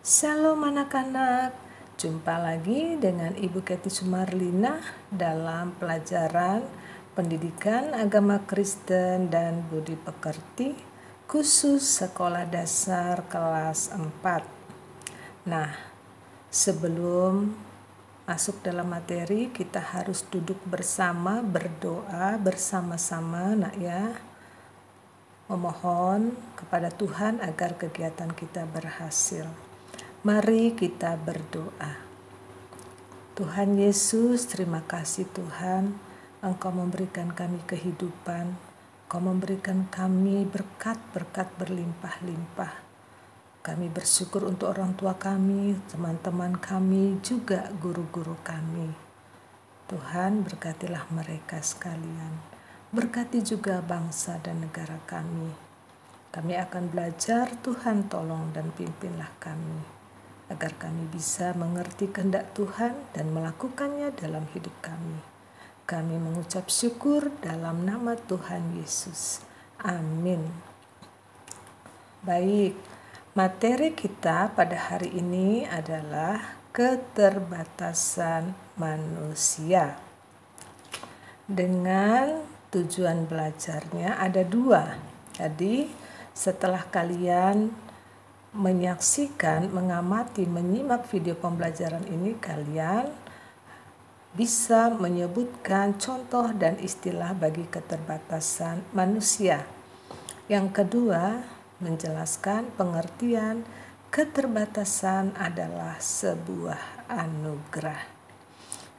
Shalom anak-anak, jumpa lagi dengan Ibu Kety Sumarlina dalam pelajaran Pendidikan Agama Kristen dan Budi Pekerti khusus Sekolah Dasar kelas 4. Nah, sebelum masuk dalam materi, kita harus duduk bersama, berdoa bersama-sama nak ya. Memohon kepada Tuhan agar kegiatan kita berhasil. Mari kita berdoa. Tuhan Yesus, terima kasih Tuhan, Engkau memberikan kami kehidupan, Engkau memberikan kami berkat-berkat berlimpah-limpah. Kami bersyukur untuk orang tua kami, teman-teman kami, juga guru-guru kami. Tuhan, berkatilah mereka sekalian. Berkati juga bangsa dan negara kami. Kami akan belajar, Tuhan tolong dan pimpinlah kami, agar kami bisa mengerti kehendak Tuhan dan melakukannya dalam hidup kami. Kami mengucap syukur dalam nama Tuhan Yesus. Amin. Baik, materi kita pada hari ini adalah keterbatasan manusia. Dengan tujuan belajarnya ada dua. Jadi setelah kalian menyaksikan, mengamati, menyimak video pembelajaran ini, kalian bisa menyebutkan contoh dan istilah bagi keterbatasan manusia. Yang kedua, menjelaskan pengertian keterbatasan adalah sebuah anugerah.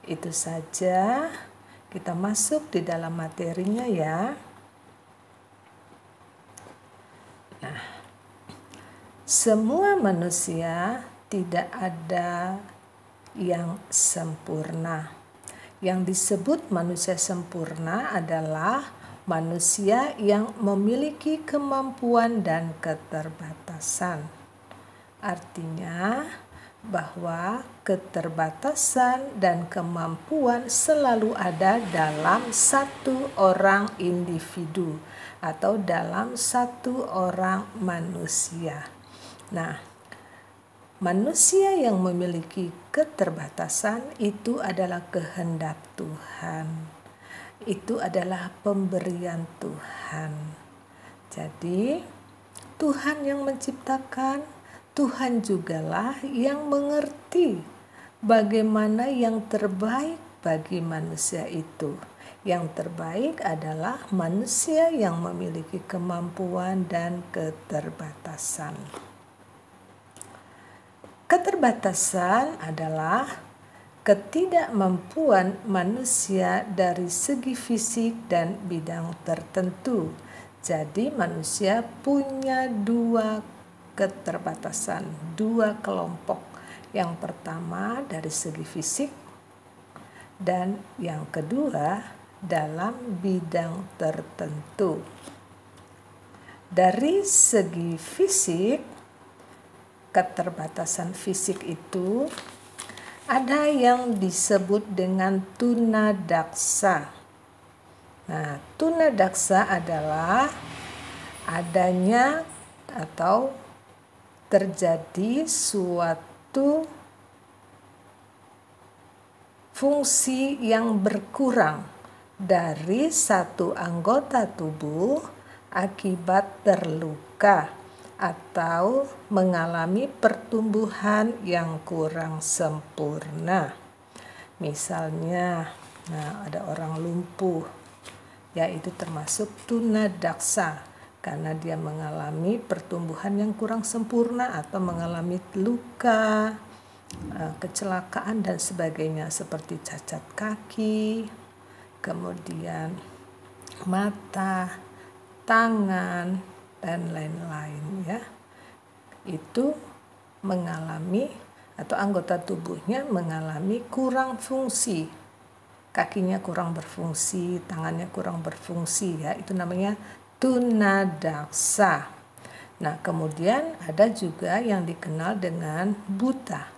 Itu saja, kita masuk di dalam materinya ya. Nah, semua manusia tidak ada yang sempurna. Yang disebut manusia sempurna adalah manusia yang memiliki kemampuan dan keterbatasan. Artinya bahwa keterbatasan dan kemampuan selalu ada dalam satu orang individu atau dalam satu orang manusia. Nah, manusia yang memiliki keterbatasan itu adalah kehendak Tuhan. Itu adalah pemberian Tuhan. Jadi, Tuhan yang menciptakan, Tuhan jugalah yang mengerti bagaimana yang terbaik bagi manusia itu. Yang terbaik adalah manusia yang memiliki kemampuan dan keterbatasan. Keterbatasan adalah ketidakmampuan manusia dari segi fisik dan bidang tertentu. Jadi manusia punya dua keterbatasan, dua kelompok. Yang pertama dari segi fisik dan yang kedua dalam bidang tertentu. Dari segi fisik, keterbatasan fisik itu ada yang disebut dengan tunadaksa. Nah, tunadaksa adalah adanya atau terjadi suatu fungsi yang berkurang dari satu anggota tubuh akibat terluka atau mengalami pertumbuhan yang kurang sempurna. Misalnya, ada orang lumpuh, yaitu termasuk tunadaksa karena dia mengalami pertumbuhan yang kurang sempurna atau mengalami luka, kecelakaan dan sebagainya seperti cacat kaki, kemudian mata, tangan, dan lain-lain ya. Itu mengalami atau anggota tubuhnya mengalami kurang fungsi. Kakinya kurang berfungsi, tangannya kurang berfungsi ya. Itu namanya tunadaksa. Nah, kemudian ada juga yang dikenal dengan buta.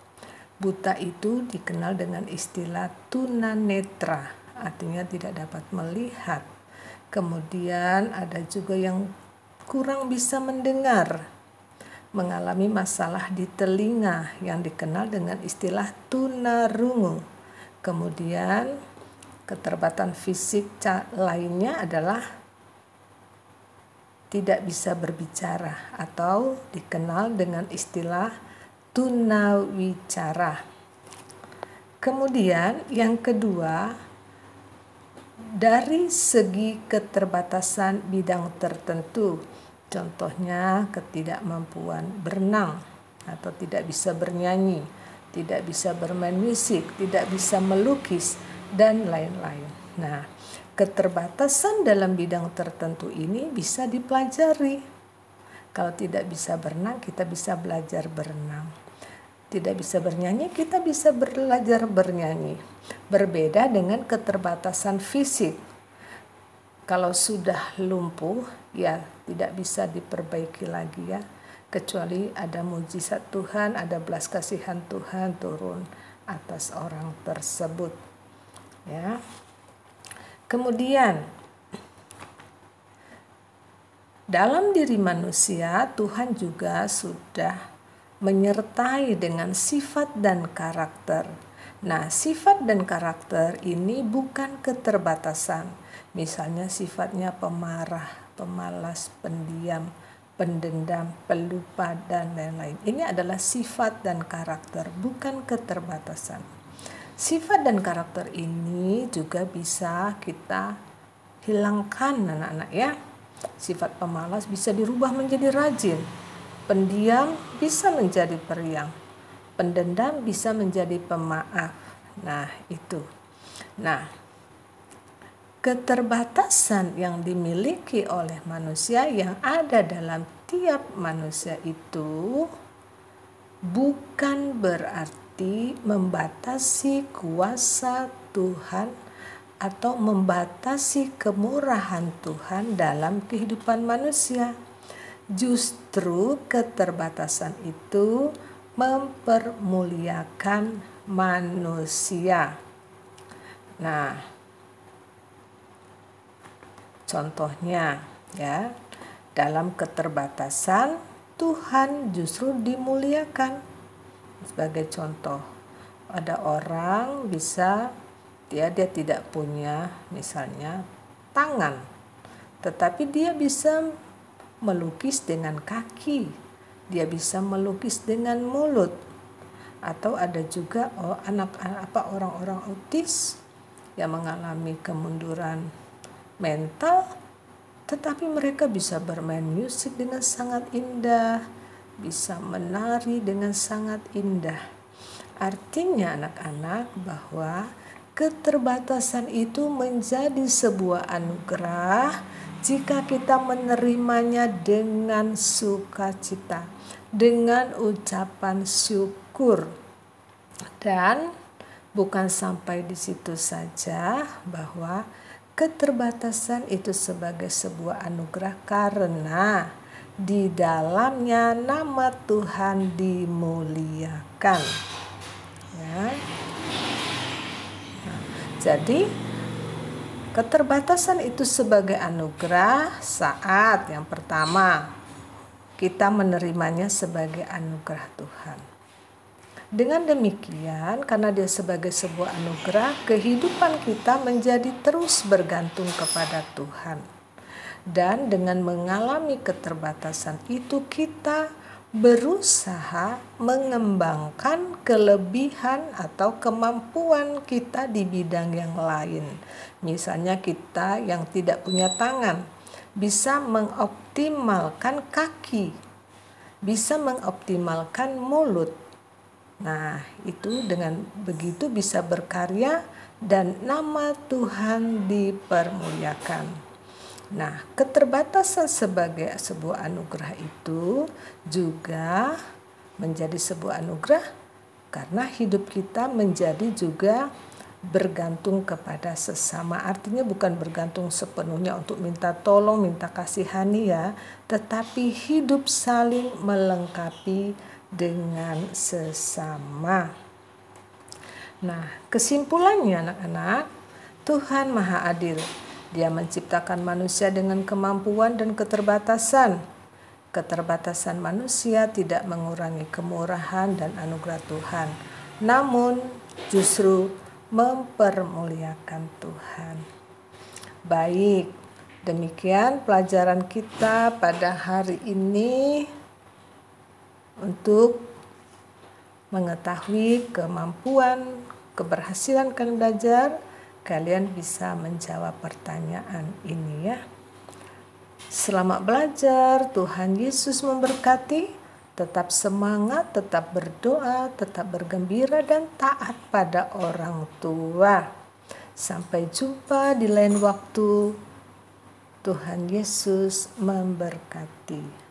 Buta itu dikenal dengan istilah tunanetra, artinya tidak dapat melihat. Kemudian ada juga yang kurang bisa mendengar. mengalami masalah di telinga yang dikenal dengan istilah tunarungu. Kemudian keterbatasan fisik lainnya adalah tidak bisa berbicara atau dikenal dengan istilah tunawicara. Kemudian yang kedua, dari segi keterbatasan bidang tertentu, contohnya ketidakmampuan berenang atau tidak bisa bernyanyi, tidak bisa bermain musik, tidak bisa melukis, dan lain-lain. Nah, keterbatasan dalam bidang tertentu ini bisa dipelajari. Kalau tidak bisa berenang, kita bisa belajar berenang. Tidak bisa bernyanyi, kita bisa belajar bernyanyi. Berbeda dengan keterbatasan fisik. Kalau sudah lumpuh, ya tidak bisa diperbaiki lagi ya. Kecuali ada mujizat Tuhan, ada belas kasihan Tuhan turun atas orang tersebut. Ya. Kemudian dalam diri manusia Tuhan juga sudah menyertai dengan sifat dan karakter. Nah, sifat dan karakter ini bukan keterbatasan. Misalnya sifatnya pemarah, pemalas, pendiam, pendendam, pelupa, dan lain-lain. Ini adalah sifat dan karakter, bukan keterbatasan. Sifat dan karakter ini juga bisa kita hilangkan anak-anak ya. Sifat pemalas bisa dirubah menjadi rajin. Pendiam bisa menjadi periang. Pendendam bisa menjadi pemaaf. Nah, itu. Nah, keterbatasan yang dimiliki oleh manusia yang ada dalam tiap manusia itu bukan berarti membatasi kuasa Tuhan atau membatasi kemurahan Tuhan dalam kehidupan manusia. Justru keterbatasan itu mempermuliakan manusia. Nah, contohnya ya, dalam keterbatasan Tuhan justru dimuliakan. Sebagai contoh, ada orang bisa dia tidak punya misalnya tangan, tetapi dia bisa melukis dengan kaki, dia bisa melukis dengan mulut. Atau ada juga orang-orang autis yang mengalami kemunduran mental, tetapi mereka bisa bermain musik dengan sangat indah, bisa menari dengan sangat indah. Artinya anak-anak bahwa keterbatasan itu menjadi sebuah anugerah jika kita menerimanya dengan sukacita, dengan ucapan syukur. Dan bukan sampai di situ saja bahwa keterbatasan itu sebagai sebuah anugerah karena di dalamnya nama Tuhan dimuliakan. Ya. Nah, jadi keterbatasan itu sebagai anugerah saat yang pertama kita menerimanya sebagai anugerah Tuhan. Dengan demikian, karena dia sebagai sebuah anugerah, kehidupan kita menjadi terus bergantung kepada Tuhan. Dan dengan mengalami keterbatasan itu kita berusaha mengembangkan kelebihan atau kemampuan kita di bidang yang lain. Misalnya kita yang tidak punya tangan bisa mengoptimalkan kaki, bisa mengoptimalkan mulut. Nah, itu dengan begitu bisa berkarya dan nama Tuhan dipermuliakan. Nah, keterbatasan sebagai sebuah anugerah itu juga menjadi sebuah anugerah karena hidup kita menjadi juga bergantung kepada sesama. Artinya bukan bergantung sepenuhnya untuk minta tolong, minta kasihani ya, tetapi hidup saling melengkapi dengan sesama. Nah, kesimpulannya anak-anak, Tuhan Maha Adil. Dia menciptakan manusia dengan kemampuan dan keterbatasan. Keterbatasan manusia tidak mengurangi kemurahan dan anugerah Tuhan, namun justru mempermuliakan Tuhan. Baik, demikian pelajaran kita pada hari ini. Untuk mengetahui kemampuan, keberhasilan kalian belajar, kalian bisa menjawab pertanyaan ini ya. Selamat belajar, Tuhan Yesus memberkati. Tetap semangat, tetap berdoa, tetap bergembira dan taat pada orang tua. Sampai jumpa di lain waktu. Tuhan Yesus memberkati.